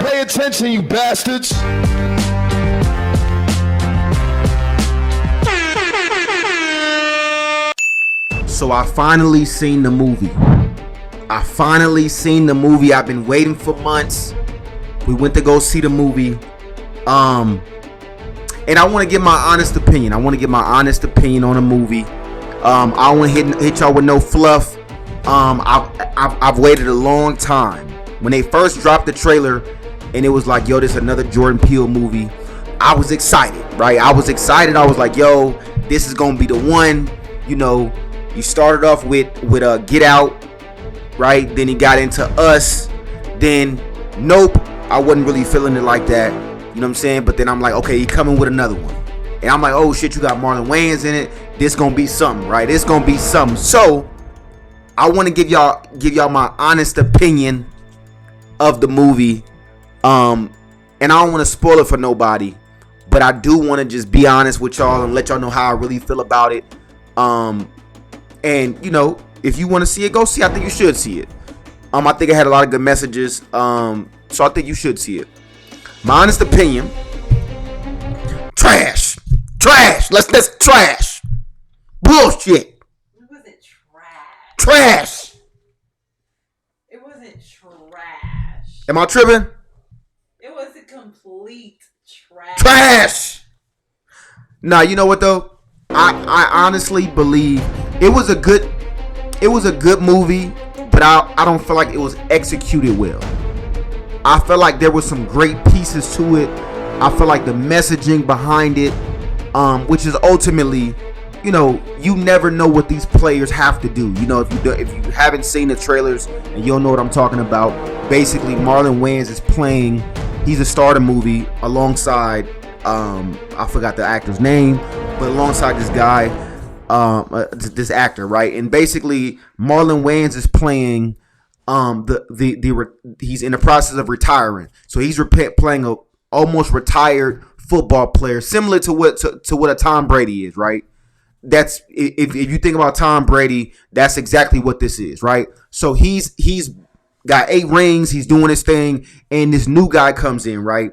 Pay attention, you bastards. So I finally seen the movie. I've been waiting for months. We went to go see the movie. And I want to give my honest opinion. on the movie. I don't want to hit y'all with no fluff. I've waited a long time. When they first dropped the trailer and it was like, yo, this is another Jordan Peele movie, I was excited, right? I was like, yo, this is gonna be the one. You know, you started off with Get Out, right? Then he got into Us. Then Nope, I wasn't really feeling it like that. You know what I'm saying? But then I'm like, okay, he coming with another one. And I'm like, oh shit, you got Marlon Wayans in it. This gonna be something, right? It's gonna be something. So I want to give y'all my honest opinion of the movie. And I don't want to spoil it for nobody, but I do want to just be honest with y'all and let y'all know how I really feel about it. And you know, if you want to see it, go see it. I think you should see it. I think it had a lot of good messages. So I think you should see it. My honest opinion, trash. Let's trash. Bullshit. It wasn't trash. Trash. It wasn't trash. Am I tripping? It was a complete trash. Trash. Nah, you know what though? I honestly believe it was a good movie, but I don't feel like it was executed well. I feel like there was some great pieces to it. I feel like the messaging behind it, which is ultimately, you know, you never know what these players have to do. You know, if you haven't seen the trailers and you don't know what I'm talking about, basically Marlon Wayans is playing. He's a star of the movie alongside I forgot the actor's name, but alongside this guy, this actor, right? And basically Marlon Wayans is playing he's in the process of retiring, so he's playing a almost retired football player, similar to what a Tom Brady is, right? That's if you think about Tom Brady, that's exactly what this is, right? So he's got 8 rings, he's doing his thing, and this new guy comes in, right?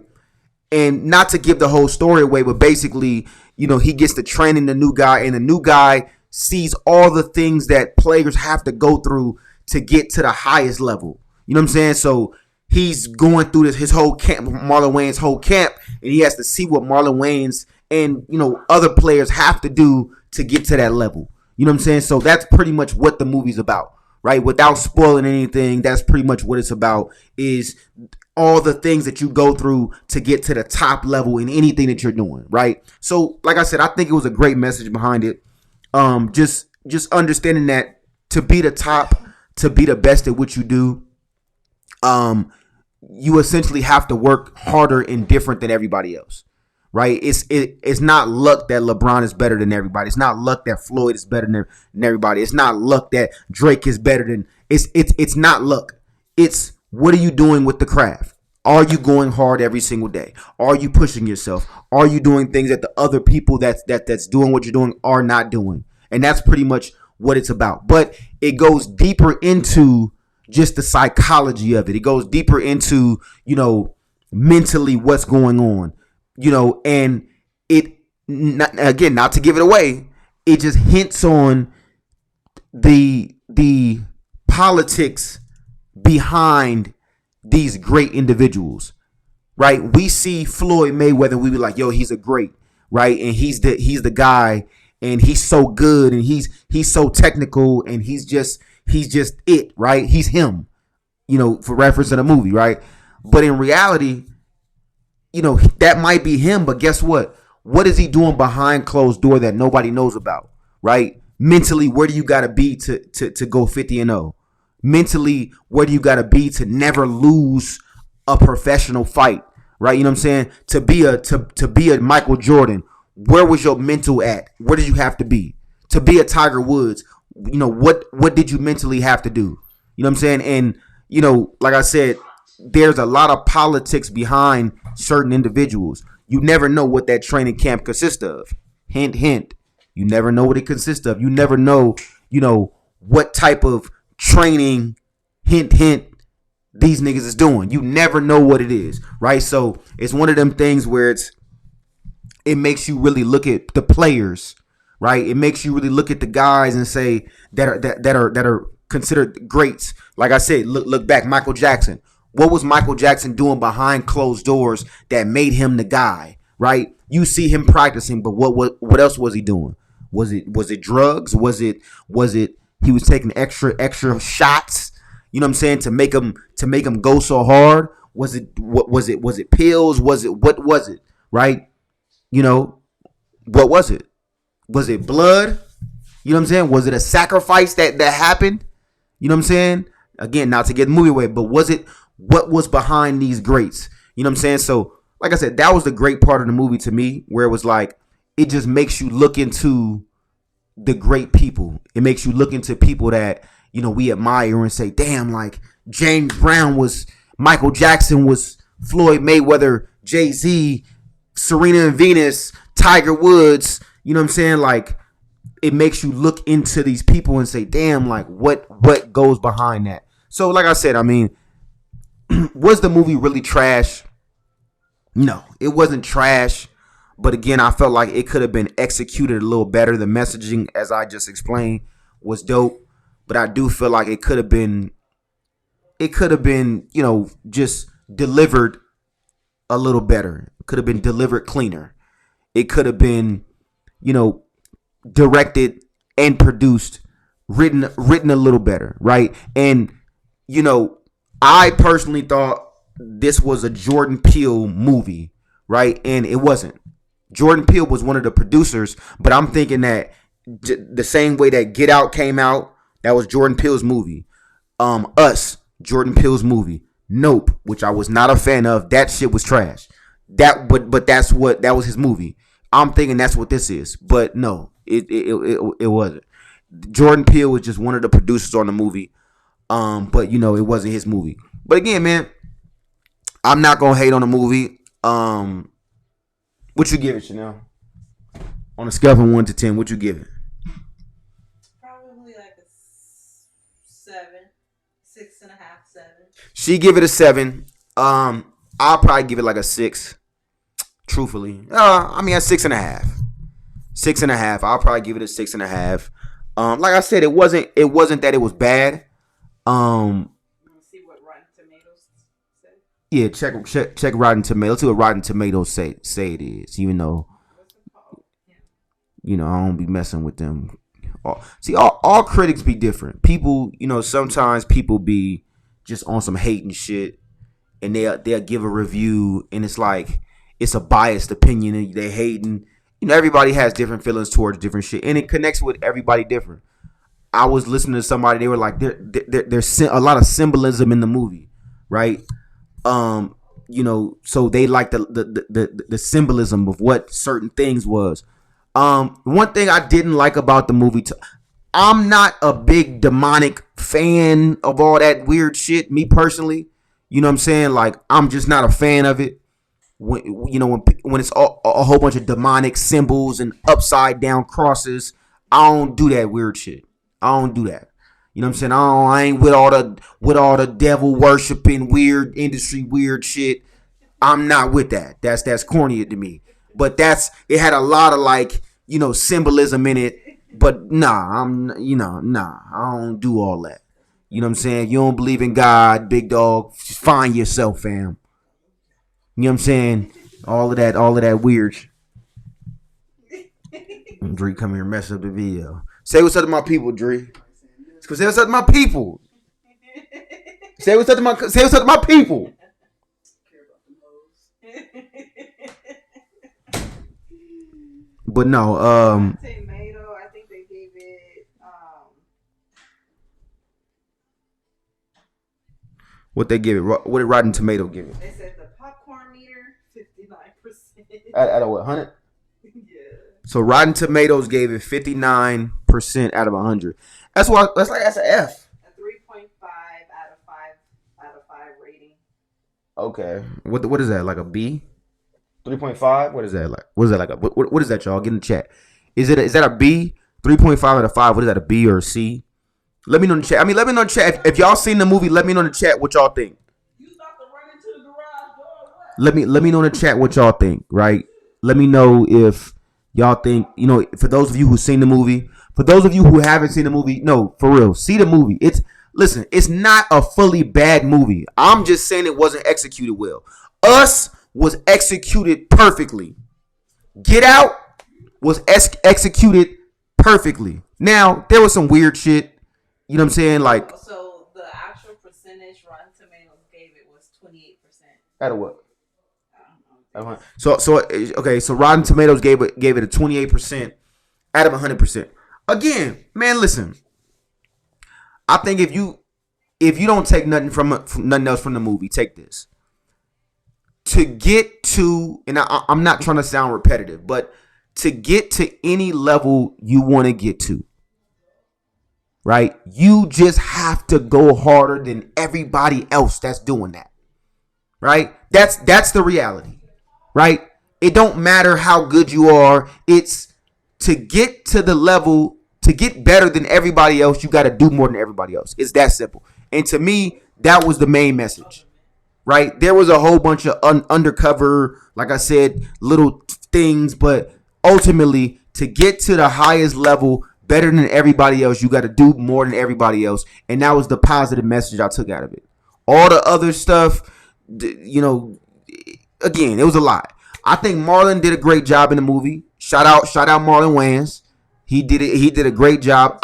And not to give the whole story away, but basically, you know, he gets to training the new guy, and the new guy sees all the things that players have to go through to get to the highest level. You know what I'm saying? So he's going through his whole camp, Marlon Wayans' whole camp, and he has to see what Marlon Wayans and, you know, other players have to do to get to that level. You know what I'm saying? So that's pretty much what the movie's about, right? Without spoiling anything, that's pretty much what it's about, is all the things that you go through to get to the top level in anything that you're doing, right? So, like I said, I think it was a great message behind it. Just understanding that to be the top, to be the best at what you do, you essentially have to work harder and different than everybody else, right? It's not luck that LeBron is better than everybody. It's not luck that Floyd is better than everybody. It's not luck that Drake is better than. It's not luck. It's what are you doing with the craft? Are you going hard every single day? Are you pushing yourself? Are you doing things that the other people that's doing what you're doing are not doing? And that's pretty much what it's about. But it goes deeper into just the psychology of it. It goes deeper into, you know, mentally what's going on, you know, and it, not to give it away, it just hints on the politics behind these great individuals, right? We see Floyd Mayweather, we be like, yo, he's a great, right? And he's the guy, and he's so good, and he's so technical, and he's just it, right? He's him, you know, for reference to the movie, right? But in reality, you know, that might be him, but guess what? What is he doing behind closed door that nobody knows about, right? Mentally, where do you got to be to go 50-0? Mentally, where do you got to be to never lose a professional fight, right? You know what I'm saying? To be a Michael Jordan, where was your mental at? Where did you have to be? To be a Tiger Woods, you know, what did you mentally have to do? You know what I'm saying? And, you know, like I said, there's a lot of politics behind certain individuals. You never know what that training camp consists of. Hint, hint. You never know what it consists of. You never know, you know, what type of training, hint, hint, these niggas is doing. You never know what it is, right? So it's one of them things where it makes you really look at the players, right? It makes you really look at the guys and say that are considered greats. Like I said, look back, Michael Jackson. What was Michael Jackson doing behind closed doors that made him the guy, right? You see him practicing, but what else was he doing? Was it drugs? Was it he was taking extra shots? You know what I'm saying, to make him go so hard? Was it pills? What was it? Right? You know, what was it? Was it blood? You know what I'm saying? Was it a sacrifice that happened? You know what I'm saying? Again, not to get the movie away, but what was behind these greats? You know what I'm saying? So, like I said, that was the great part of the movie to me, where it was like, it just makes you look into the great people. It makes you look into people that, you know, we admire and say, damn, like James Brown was, Michael Jackson was, Floyd Mayweather, Jay-Z, Serena and Venus, Tiger Woods. You know what I'm saying? Like, it makes you look into these people and say, damn, like what goes behind that? So, like I said, I mean, was the movie really trash? No, it wasn't trash. But again, I felt like it could have been executed a little better. The messaging, as I just explained, was dope. But I do feel like it could have been, you know, just delivered a little better. It could have been delivered cleaner. It could have been, you know, directed and produced, written a little better, right? And, you know, I personally thought this was a Jordan Peele movie, right? And it wasn't. Jordan Peele was one of the producers, but I'm thinking that the same way that Get Out came out, that was Jordan Peele's movie. Us, Jordan Peele's movie. Nope, which I was not a fan of. That shit was trash. But that was his movie. I'm thinking that's what this is, but no, it wasn't. Jordan Peele was just one of the producers on the movie, but you know, it wasn't his movie. But again, man, I'm not gonna hate on the movie. What you give it, Chanel? On a scale from 1 to 10, what you give it? Probably like a 7, 6.5, 7. She give it a 7. I'll probably give it like a 6. Truthfully, I mean a 6.5. 6.5. I'll probably give it a 6.5. Like I said, it wasn't that it was bad. Let's see what Rotten Tomatoes say. Yeah, check Rotten Tomatoes. Let's see what Rotten Tomatoes say it is. Even though, you know, I don't be messing with them. All critics be different. People, you know, sometimes people be just on some hating shit, and they'll give a review, and it's like it's a biased opinion, and they hating. You know, everybody has different feelings towards different shit, and it connects with everybody different. I was listening to somebody; they were like, "There's a lot of symbolism in the movie, right?" You know, so they like the symbolism of what certain things was. One thing I didn't like about the movie, I'm not a big demonic fan of all that weird shit. Me personally, you know what I'm saying? Like, I'm just not a fan of it. When it's a whole bunch of demonic symbols and upside down crosses, I don't do that weird shit. I don't do that. You know what I'm saying? I ain't with all the devil worshiping weird industry weird shit. I'm not with that. That's corny to me. But it had a lot of, like, you know, symbolism in it. But nah, I don't do all that. You know what I'm saying? You don't believe in God, big dog. Find yourself, fam. You know what I'm saying? All of that weird. Dre, come here and mess up the video. Say what's up to my people, Dre. Say what's up to my people. Say what's up to my people. But no, Tomato, I think they gave it what they give it? What did Rotten Tomato give it? they said the popcorn meter 59%. Out of what, 100? Yeah. So Rotten Tomatoes gave it 59% out of 100. That's an F. A 3.5 out of 5 rating. Okay. What is that? Like a B? 3.5? What is that like? What is that like? What is that, y'all? Get in the chat. Is that a B? 3.5 out of 5. What is that, a B or a C? Let me know in the chat. Let me know in the chat. If y'all seen the movie, let me know in the chat what y'all think. Let me know in the chat what y'all think, right? Let me know if y'all think, for those of you who've seen the movie, for those of you who haven't seen the movie, no, for real, see the movie. It's not a fully bad movie. I'm just saying it wasn't executed well. Us was executed perfectly. Get Out was executed perfectly. Now, there was some weird shit. You know what I'm saying? Like, so the actual percentage Rotten Tomatoes gave it was 28%. Out of what? So Rotten Tomatoes gave it a 28% out of 100%. Again, man, listen. I think if you don't take nothing else from the movie, take this. To get to, and I'm not trying to sound repetitive, but to get to any level you want to get to, right? You just have to go harder than everybody else that's doing that, right? That's the reality, right? It don't matter how good you are. It's to get to the level, to get better than everybody else, you got to do more than everybody else. It's that simple. And to me, that was the main message, right? There was a whole bunch of undercover, like I said, little things, but ultimately, to get to the highest level, better than everybody else, you got to do more than everybody else. And that was the positive message I took out of it. All the other stuff, again, it was a lot. I think Marlon did a great job in the movie. Shout out Marlon Wayans. He did a great job.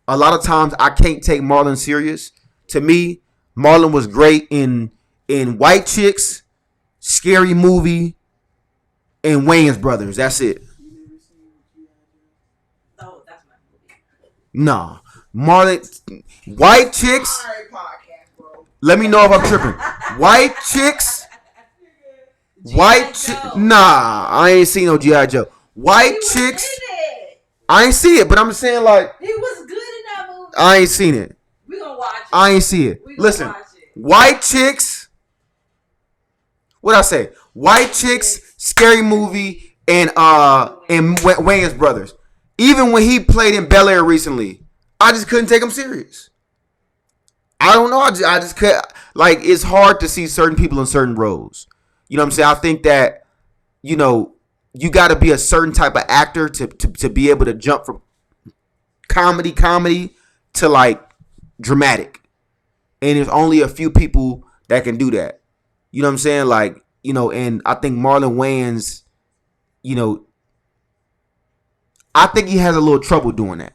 A lot of times I can't take Marlon serious. To me, Marlon was great in White Chicks, Scary Movie, and Wayans Brothers. That's it. Oh, that's my movie. Nah. Marlon, White Chicks. Let me know if I'm tripping. White Chicks. Nah, I ain't seen no G.I. Joe. White Chicks. I ain't see it, but I'm saying like he was good in that movie. I ain't seen it. We gonna watch it. I ain't see it. Listen, watch it. White Chicks. What I say? White Chicks, Scary Movie, and Wayans Brothers. Even when he played in Bel Air recently, I just couldn't take him serious. I don't know. I just couldn't. Like, it's hard to see certain people in certain roles. You know what I'm saying? I think that, you got to be a certain type of actor to be able to jump from comedy to like dramatic. And there's only a few people that can do that. You know what I'm saying? Like, and I think Marlon Wayans, I think he has a little trouble doing that.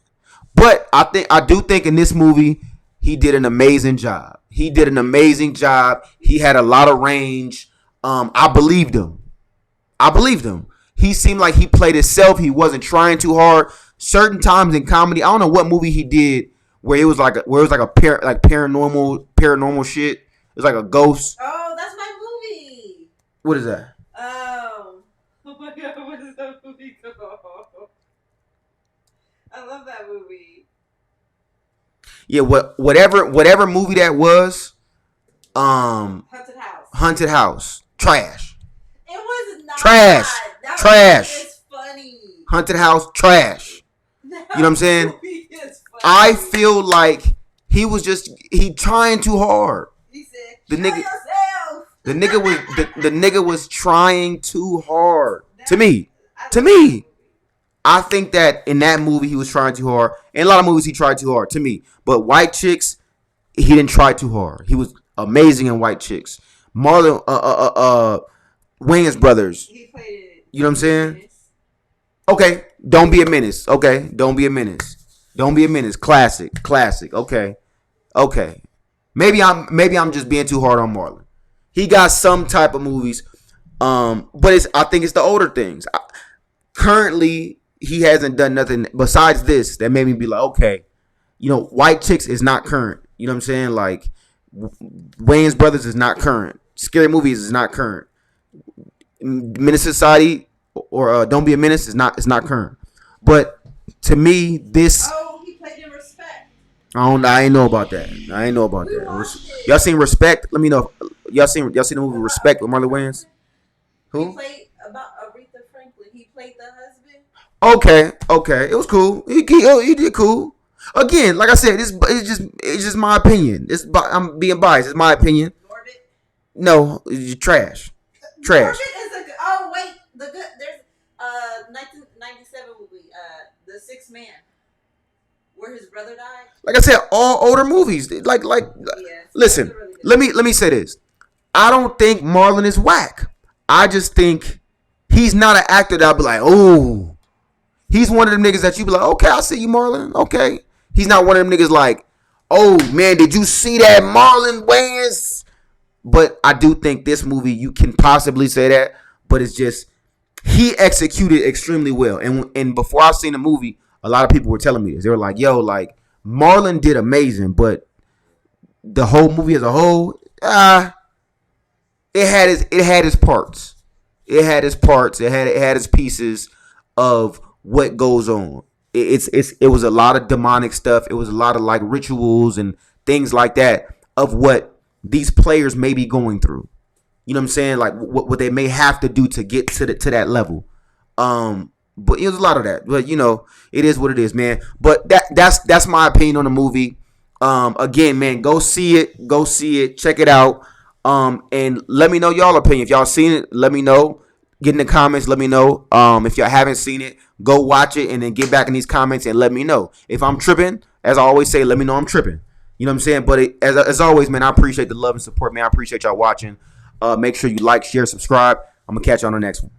But I do think in this movie, he did an amazing job. He had a lot of range. I believed him. He seemed like he played himself. He wasn't trying too hard. Certain times in comedy, I don't know what movie he did where it was like paranormal shit. It was like a ghost. Oh, that's my movie. What is that? Oh my god, what is that movie called? I love that movie. Yeah, whatever movie that was. Haunted House. Trash. It was not. Trash. That Trash. movie is funny. Haunted House. Trash. You know what I'm saying? I feel like he trying too hard. He said, the nigga, yourself. the nigga was trying too hard. To me. I think that in that movie he was trying too hard. In a lot of movies he tried too hard. To me, but White Chicks, he didn't try too hard. He was amazing in White Chicks. Marlon, Wayans Brothers. He played it. You know what I'm saying? Okay, Don't Be a Menace. Okay, Don't Be a Menace. Classic. Okay. Maybe I'm just being too hard on Marlon. He got some type of movies, but I think it's the older things. Currently, he hasn't done nothing besides this that made me be like, okay, White Chicks is not current. You know what I'm saying? Like, Wayans Brothers is not current. Scary Movies is not current. Menace Society or Don't Be a Menace is not current. But to me, this. Oh, he played in Respect. I ain't know about that. Y'all seen Respect? Let me know. Y'all seen the movie Respect with Marlon Wayans? Who? He played about Aretha Franklin. He played the husband. Okay. It was cool. He did cool. Again, like I said, it's just my opinion. I'm being biased. It's my opinion. No, it's trash. Trash. Morgan is a. Oh wait, the good. There's 1997 movie. The Sixth Man, where his brother died. Like I said, all older movies. Yeah. Listen, let me say this. I don't think Marlon is whack. I just think he's not an actor that I'll be like, oh. He's one of them niggas that you be like, okay, I see you, Marlon. Okay. He's not one of them niggas like, oh man, did you see that Marlon Wayans? But I do think this movie, you can possibly say that, but it's just he executed extremely well. And before I seen the movie, a lot of people were telling me this. They were like, yo, like Marlon did amazing, but the whole movie as a whole, it had its parts. It had its parts. It had its pieces of what goes on. It was a lot of demonic stuff. It was a lot of like rituals and things like that of what these players may be going through. You know what I'm saying? Like what they may have to do to get to that level. But it was a lot of that. But you know, it is what it is, man. But that's my opinion on the movie. Again, man, go see it. Go see it. Check it out. And let me know y'all opinion. If y'all seen it, let me know. Get in the comments. Let me know. If y'all haven't seen it, go watch it and then get back in these comments and let me know. If I'm tripping, as I always say, let me know I'm tripping. You know what I'm saying? But as always, man, I appreciate the love and support, man. I appreciate y'all watching. Make sure you like, share, subscribe. I'm going to catch you on the next one.